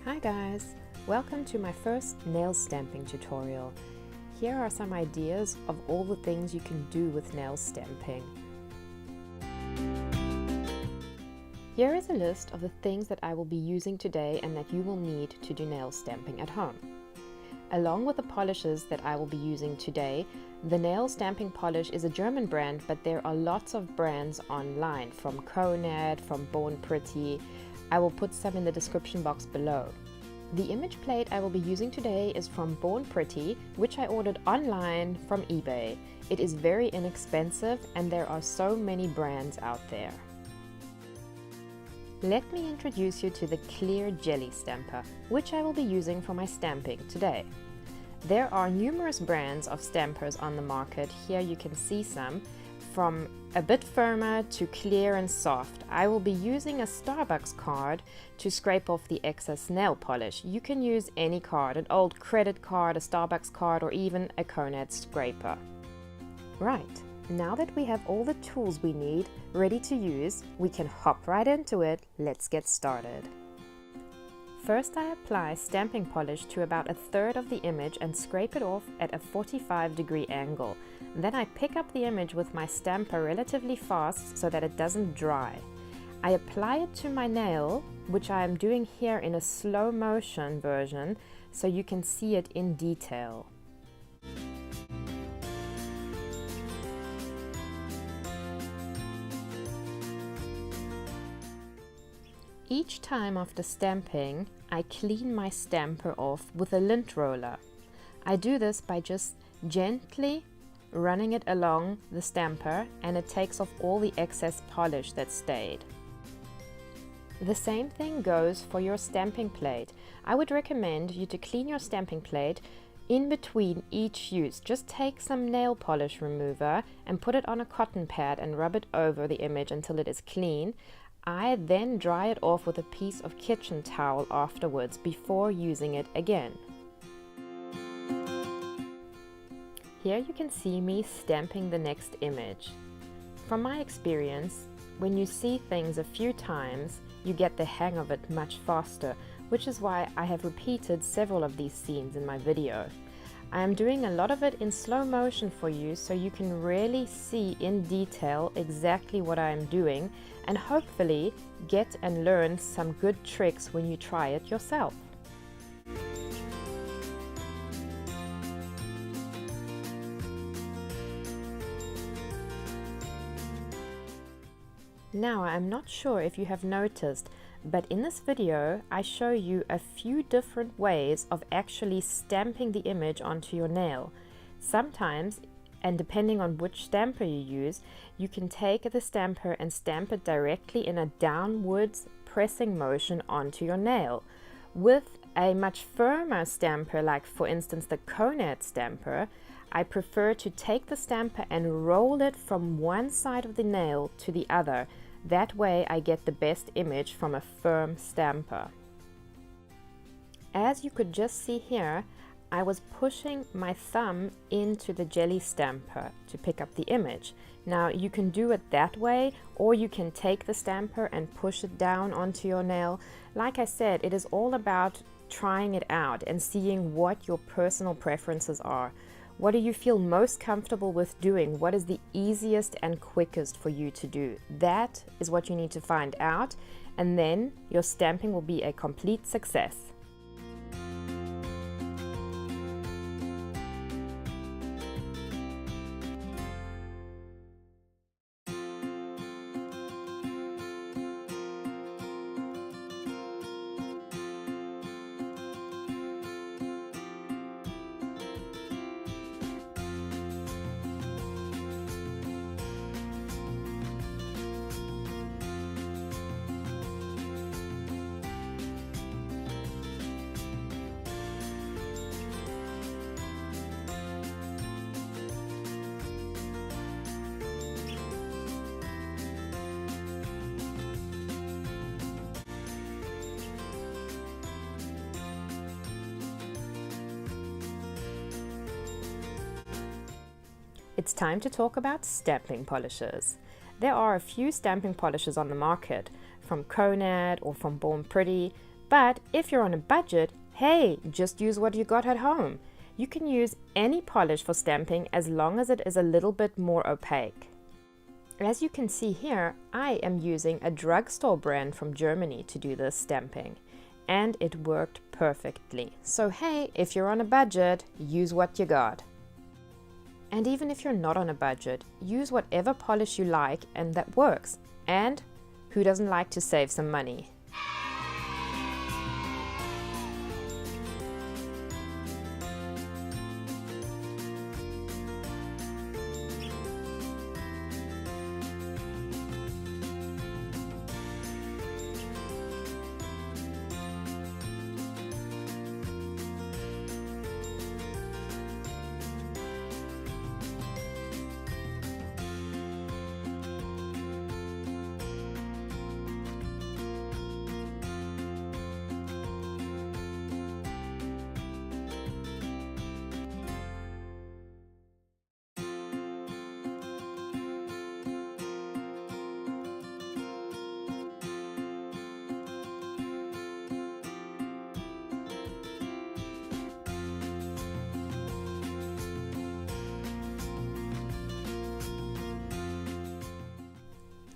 Hi guys, welcome to my first nail stamping tutorial. Here are some ideas of all the things you can do with nail stamping. Here is a list of the things that I will be using today and that you will need to do nail stamping at home. Along with the polishes that I will be using today, the nail stamping polish is a German brand, but there are lots of brands online from Konad, from Born Pretty. I will put some in the description box below. The image plate I will be using today is from Born Pretty, which I ordered online from eBay. It is very inexpensive and there are so many brands out there. Let me introduce you to the clear jelly stamper, which I will be using for my stamping today. There are numerous brands of stampers on the market. Here you can see some, from a bit firmer to clear and soft. I will be using a Starbucks card to scrape off the excess nail polish. You can use any card, an old credit card, a Starbucks card, or even a Konad scraper. Right, now that we have all the tools we need ready to use, we can hop right into it. Let's get started. First, I apply stamping polish to about 1/3 of the image and scrape it off at a 45-degree angle. Then I pick up the image with my stamper relatively fast so that it doesn't dry. I apply it to my nail, which I am doing here in a slow motion version so you can see it in detail. Each time after stamping, I clean my stamper off with a lint roller. I do this by just gently running it along the stamper, and it takes off all the excess polish that stayed. The same thing goes for your stamping plate. I would recommend you to clean your stamping plate in between each use. Just take some nail polish remover and put it on a cotton pad and rub it over the image until it is clean. I then dry it off with a piece of kitchen towel afterwards before using it again. Here you can see me stamping the next image. From my experience, when you see things a few times, you get the hang of it much faster, which is why I have repeated several of these scenes in my video. I am doing a lot of it in slow motion for you so you can really see in detail exactly what I am doing and hopefully get and learn some good tricks when you try it yourself. Now, I'm not sure if you have noticed, but in this video I show you a few different ways of actually stamping the image onto your nail. Sometimes, and depending on which stamper you use, you can take the stamper and stamp it directly in a downwards pressing motion onto your nail. With a much firmer stamper, like for instance the Konad stamper, I prefer to take the stamper and roll it from one side of the nail to the other. That way I get the best image from a firm stamper. As you could just see here, I was pushing my thumb into the jelly stamper to pick up the image. Now you can do it that way, or you can take the stamper and push it down onto your nail. Like I said, it is all about trying it out and seeing what your personal preferences are. What do you feel most comfortable with doing? What is the easiest and quickest for you to do? That is what you need to find out, and then your stamping will be a complete success. It's time to talk about stamping polishes. There are a few stamping polishes on the market, from Konad or from Born Pretty, But if you're on a budget, hey, just use what you got at home. You can use any polish for stamping as long as it is a little bit more opaque. As you can see here, I am using a drugstore brand from Germany to do this stamping, and it worked perfectly. So hey, if you're on a budget, use what you got. And even if you're not on a budget, use whatever polish you like and that works. And who doesn't like to save some money?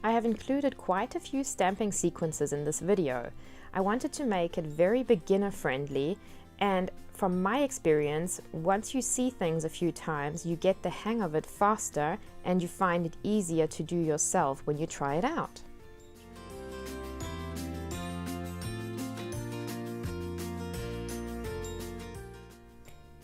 I have included quite a few stamping sequences in this video. I wanted to make it very beginner friendly, and from my experience, once you see things a few times, you get the hang of it faster and you find it easier to do yourself when you try it out.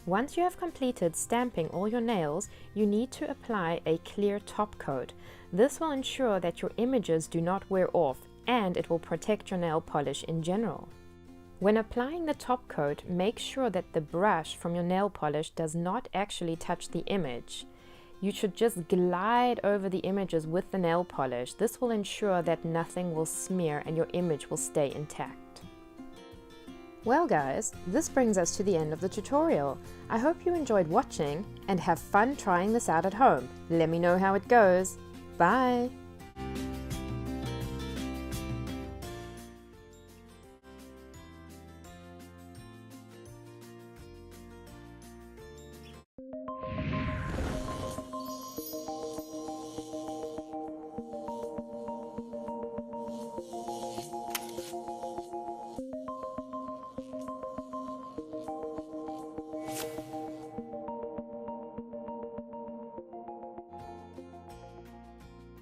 Once you have completed stamping all your nails, you need to apply a clear top coat. This will ensure that your images do not wear off, and it will protect your nail polish in general. When applying the top coat, make sure that the brush from your nail polish does not actually touch the image. You should just glide over the images with the nail polish. This will ensure that nothing will smear and your image will stay intact. Well guys, this brings us to the end of the tutorial. I hope you enjoyed watching and have fun trying this out at home. Let me know how it goes. Bye!